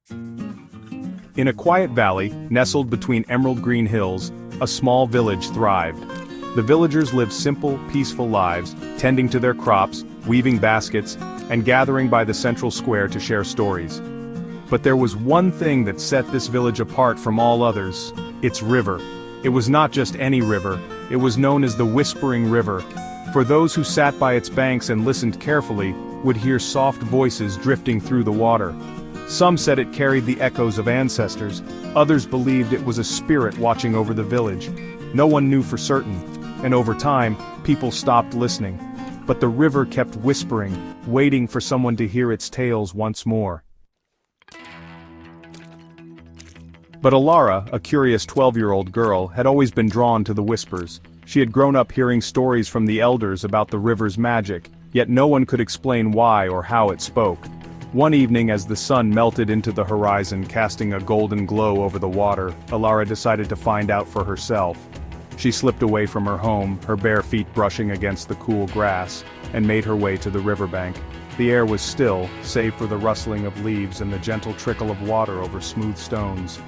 In a quiet valley, nestled between emerald green hills, a small village thrived. The villagers lived simple, peaceful lives, tending to their crops, weaving baskets, and gathering by the central square to share stories. But there was one thing that set this village apart from all others: its river. It was not just any river, it was known as the Whispering River. For those who sat by its banks and listened carefully, would hear soft voices drifting through the water. Some said it carried the echoes of ancestors, others believed it was a spirit watching over the village. No one knew for certain, and over time, people stopped listening. But the river kept whispering, waiting for someone to hear its tales once more. But Elara, a curious 12-year-old girl, had always been drawn to the whispers. She had grown up hearing stories from the elders about the river's magic, yet no one could explain why or how it spoke. One evening, as the sun melted into the horizon, casting a golden glow over the water, Elara decided to find out for herself. She slipped away from her home, her bare feet brushing against the cool grass, and made her way to the riverbank. The air was still, save for the rustling of leaves and the gentle trickle of water over smooth stones.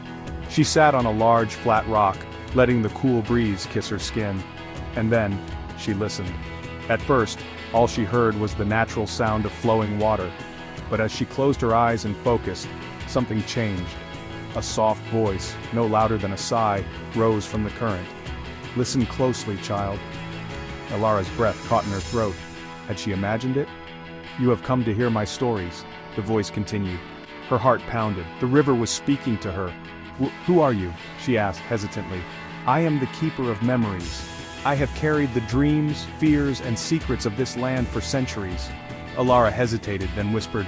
She sat on a large, flat rock, letting the cool breeze kiss her skin. And then, she listened. At first, all she heard was the natural sound of flowing water. But as she closed her eyes and focused, something changed. A soft voice, no louder than a sigh, rose from the current. "Listen closely, child." Elara's breath caught in her throat. Had she imagined it? "You have come to hear my stories," the voice continued. Her heart pounded. The river was speaking to her. Who are you?" she asked hesitantly. "I am the keeper of memories. I have carried the dreams, fears, and secrets of this land for centuries." Elara hesitated, then whispered,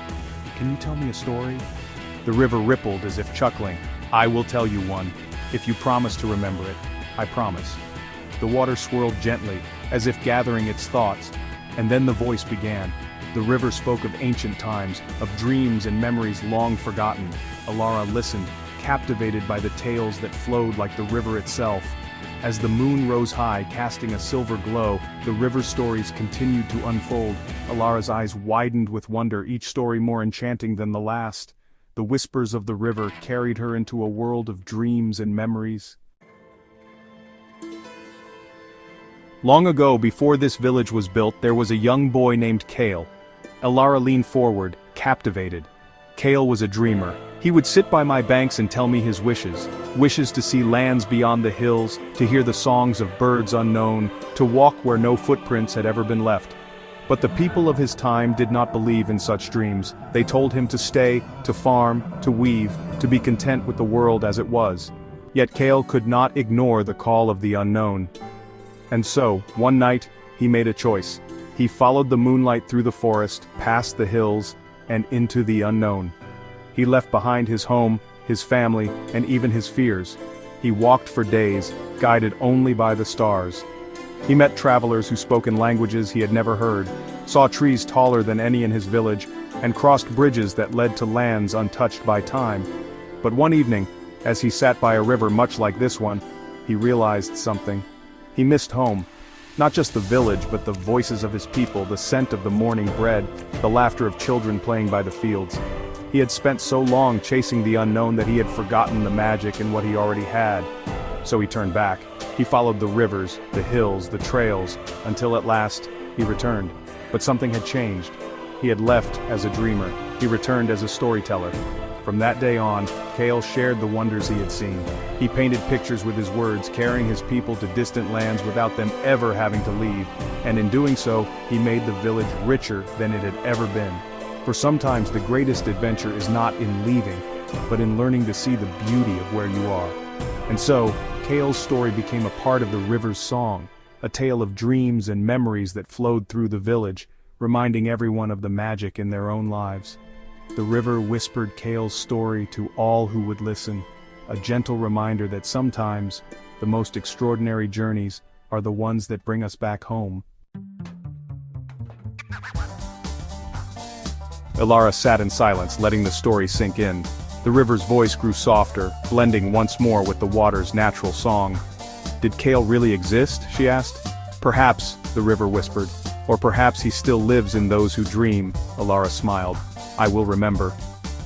"Can you tell me a story?" The river rippled as if chuckling. "I will tell you one, if you promise to remember it. I promise." The water swirled gently, as if gathering its thoughts, and then the voice began. The river spoke of ancient times, of dreams and memories long forgotten. Elara listened, captivated by the tales that flowed like the river itself. As the moon rose high, casting a silver glow, the river's stories continued to unfold. Elara's eyes widened with wonder, each story more enchanting than the last. The whispers of the river carried her into a world of dreams and memories. Long ago, before this village was built, there was a young boy named Kale. Elara leaned forward, captivated. Kale was a dreamer. He would sit by my banks and tell me his wishes. Wishes to see lands beyond the hills, to hear the songs of birds unknown, to walk where no footprints had ever been left. But the people of his time did not believe in such dreams. They told him to stay, to farm, to weave, to be content with the world as it was. Yet Kale could not ignore the call of the unknown. And so, one night, he made a choice. He followed the moonlight through the forest, past the hills, and into the unknown. He left behind his home, his family, and even his fears. He walked for days, guided only by the stars. He met travelers who spoke in languages he had never heard, saw trees taller than any in his village, and crossed bridges that led to lands untouched by time. But one evening, as he sat by a river much like this one, he realized something. He missed home. Not just the village, but the voices of his people, the scent of the morning bread, the laughter of children playing by the fields. He had spent so long chasing the unknown that he had forgotten the magic in what he already had. So he turned back. He followed the rivers, the hills, the trails, until at last, he returned. But something had changed. He had left as a dreamer. He returned as a storyteller. From that day on, Kale shared the wonders he had seen. He painted pictures with his words, carrying his people to distant lands without them ever having to leave. And in doing so, he made the village richer than it had ever been. For sometimes the greatest adventure is not in leaving, but in learning to see the beauty of where you are. And so, Kale's story became a part of the river's song, a tale of dreams and memories that flowed through the village, reminding everyone of the magic in their own lives. The river whispered Kale's story to all who would listen, a gentle reminder that sometimes, the most extraordinary journeys are the ones that bring us back home. Elara sat in silence, letting the story sink in. The river's voice grew softer, blending once more with the water's natural song. "Did Kale really exist?" she asked. "Perhaps," the river whispered. "Or perhaps he still lives in those who dream," Elara smiled. "I will remember."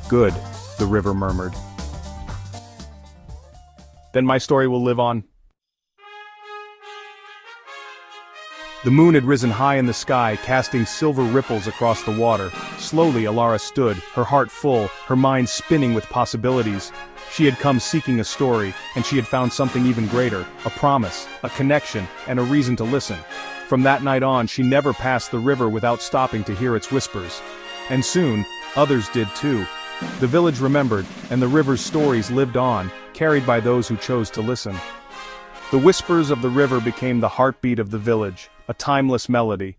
"Good," the river murmured. Then my story will live on. The moon had risen high in the sky, casting silver ripples across the water. Slowly Elara stood, her heart full, her mind spinning with possibilities. She had come seeking a story, and she had found something even greater, a promise, a connection, and a reason to listen. From that night on, she never passed the river without stopping to hear its whispers. And soon, others did too. The village remembered, and the river's stories lived on, carried by those who chose to listen. The whispers of the river became the heartbeat of the village, a timeless melody,